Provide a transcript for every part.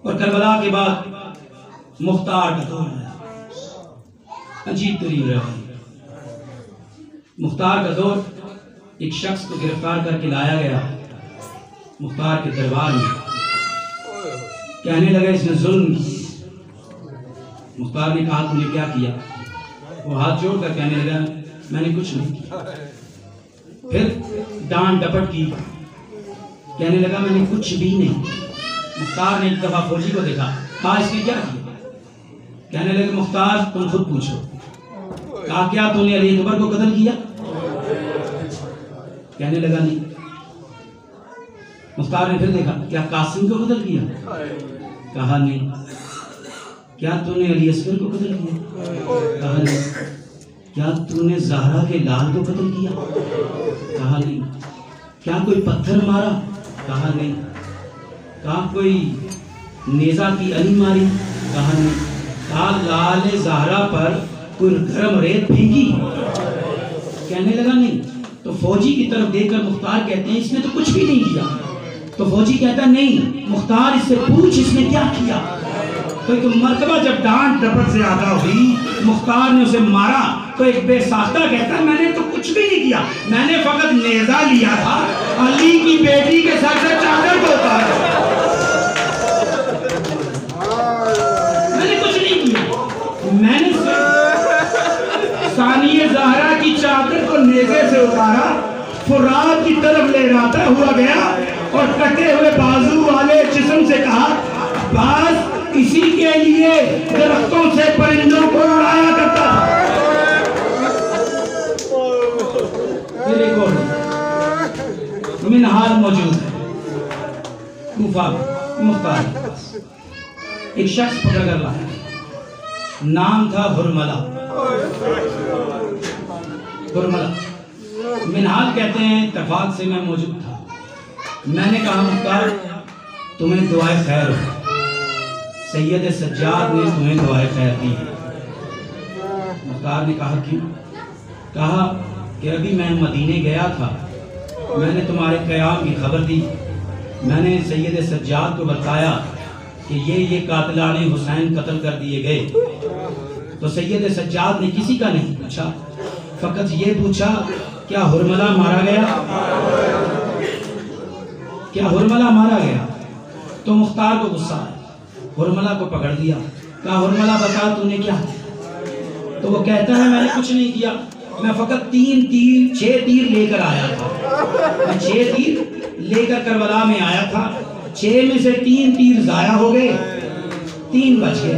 और करबला के बाद मुख्तार का दौर है। अजीब तरीन रवायत। मुख्तार का दौर, एक शख्स को गिरफ्तार करके लाया गया मुख्तार के दरबार में। कहने लगा इसने जुल्म किया। मुख्तार ने कहा तूने क्या किया? वो हाथ जोड़कर कहने लगा मैंने कुछ नहीं किया। फिर डांट डपट की, कहने लगा मैंने कुछ भी नहीं। मुख्तार ने एक दफा फौजी को देखा, कहा इसने क्या किया? कहने लगे मुख्तार तुम खुद पूछो। कहा क्या तूने अली अकबर को कत्ल किया? कहने लगा नहीं। मुख्तार ने फिर देखा, क्या कासिम को कत्ल किया? कहा नहीं। क्या तूने अली असगर को कत्ल किया? कहा नहीं। क्या तूने ज़हरा के लाल को कत्ल किया? कहा नहीं। क्या कोई पत्थर मारा? कहा नहीं। कहा कोई नेजा की अली मारी? कहा नहीं। कहा लाल ज़हरा पर कोई गर्म रेत फेंकी? कहने लगा नहीं। तो फौजी की तरफ देखकर मुख्तार कहते हैं इसने तो कुछ भी नहीं किया। तो फौजी कहता नहीं मुख्तार इससे पूछ इसने क्या किया। तो एक मर्तबा जब डांट डपट से आगा हुई, मुख्तार ने उसे मारा तो एक बेसाख्ता कहता है मैंने तो कुछ भी नहीं किया, मैंने फकत नेजा लिया था, अली की बेटी के सर से चादर को उतारा, मैंने कुछ नहीं किया। मैंने सानिए ज़हरा की चादर को नेज़े से उतारा, फुरात की तरफ ले जाता हुआ गया और कटे हुए बाजू वाले जिस्म से कहा बस इसी के लिए दरख्तों से परिंदों को उड़ाया करता था। मिनहाल मौजूद है कूफा मुख्तार। एक शख्स पकड़ कर लाया, नाम था हुरमला। हुरमला मिनहाल कहते हैं इत्तेफाक से मैं मौजूद था। मैंने कहा मुख्तार तुम्हें दुआए खैर हो, सैयद सज्जाद ने तुम्हें दुआए खैर दी है। मुख्तार ने कहा क्यों? कहा कि अभी मैं मदीने गया था, मैंने तुम्हारे क़याम की खबर दी, मैंने सैयद सज्जाद को बताया कि ये कातिलाने हुसैन कत्ल कर दिए गए। तो सैयद सज्जाद ने किसी का नहीं पूछा, फकत ये पूछा क्या हुरमला मारा गया? क्या हुरमला मारा गया? तो मुख्तार को गुस्सा आया, हुरमला को पकड़ दिया, कहा हुरमला बता तूने क्या किया? तो वो कहता है मैंने कुछ नहीं किया, मैं फकत 6 तीर लेकर आया था, मैं 6 तीर लेकर करबला में आया था, 6 में से 3 तीर जाया हो गए, 3 बच गए।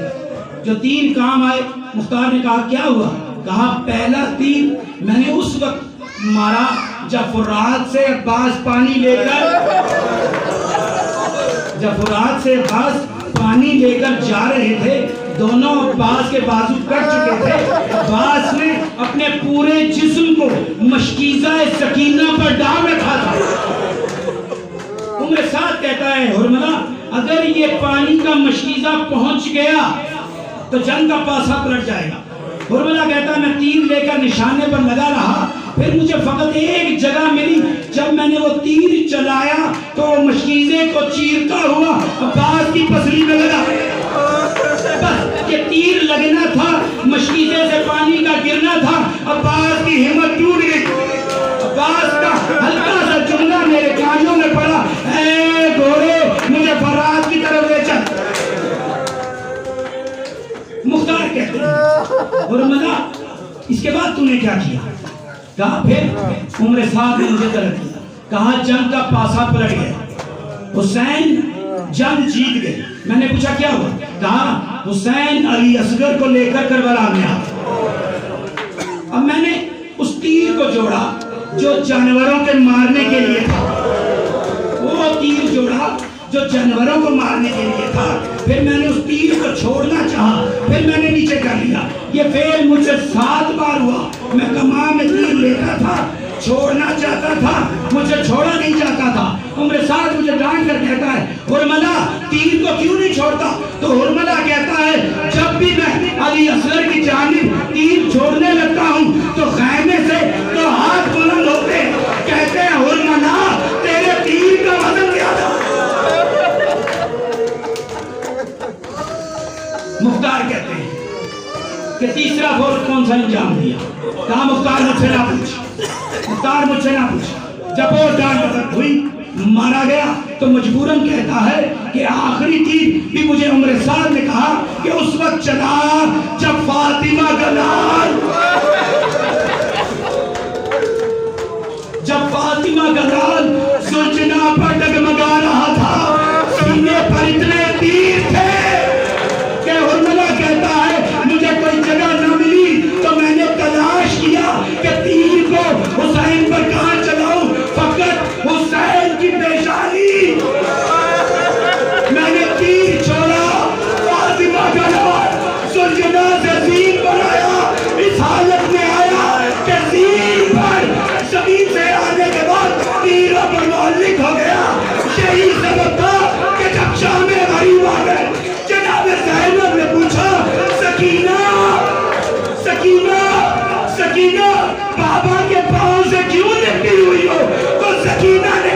जो 3 काम आए, मुख्तार ने कहा क्या हुआ? कहा पहला तीर मैंने उस वक्त मारा जब फुरात से अब्बास पानी लेकर जा रहे थे, दोनों अब्बास के बाजू कट चुके थे, अब्बास ने अपने पूरे जिस्म को मशकीज़ा सकीना पर डाल रखा था। उम्र साथ कहता है हुरमला अगर ये पानी का मशकीज़ा पहुंच गया तो जंग का पासा पलट जाएगा। हुरमला कहता मैं तीर लेकर निशाने पर लगा रहा, फिर मुझे फकत एक जगह मिली, जब मैंने वो तीर चलाया तो मशकीज़े को चीरता हुआ अब्बास की पसली में लगा। बस ये तीर लगना था, मशकीज़े से पानी का गिरना था, अब्बास की हिम्मत टूट गई। अब्बास का हल्का सा जुमला मेरे कानों में पड़ा, ऐ घोड़े मुझे फरात की तरफ ले चल। मुख्तार कहते हैं हुरमला इसके बाद तूने क्या किया? कहा फिर उम्र साहब ने मुझे तरक किया, कहा जंग का पासा पलट गया, हुसैन जंग जीत गए। मैंने पूछा क्या हुआ? कहा हुसैन अली असगर को लेकर करबला में आ। अब मैंने उस तीर को जोड़ा जो जानवरों के मारने के लिए था, वो तीर जोड़ा जो जानवरों को मारने के लिए था, फिर मैंने उस तीर को छोड़ना चाहा, फिर मैंने नीचे कर लिया। ये फेल मुझसे 7 बार हुआ। मैं कमान में तीर लेता था, छोड़ना चाहता था, मुझे छोड़ा नहीं जाता था। उम्र साथ मुझे डांट कर कहता है हुरमला तीर को क्यों नहीं छोड़ता? तो हुरमला कहता है जब भी मैं अली असगर की जानिब तीर छोड़ने लगता हूँ तो खैमे से तो हाथ बुलंद होते, कहते हैं हुरमला तेरे तीर का वजन क्या था? मुख्तार मुझसे ना पूछ, मुख्तार मुझसे ना पूछ। जब वो डांड डपट हुई, मारा गया, तो मजबूरन कहता है कि आखिरी तीर भी मुझे उम्र साद ने कहा कि उस वक्त चला जब फातिमा का लाल, जब फातिमा का लाल सुलझना पर डगमगा रहा था, सीने पर इतने तीर थे कि हुर्मिला कहता है मुझे कोई जगह न मिली तो मैंने तलाश किया कि तीर को हुसैन पर कहां चलाऊं, फकत हुसैन की पेशानी मैंने तीर छोड़ा, फातिमा का लाल सुलझना से सीन बनाया, इस हालत में आया कि सीन पर जमीन से आने के बाद तीरों पर मौलिक हो गया। यही सबब था कि जब शाम में गरीब आ गए, जनाब ज़ैनब ने पूछा, सकीना सकीना सकीना बाबा के पांव से क्यों लिपटी हुई हो? तो सकीना ने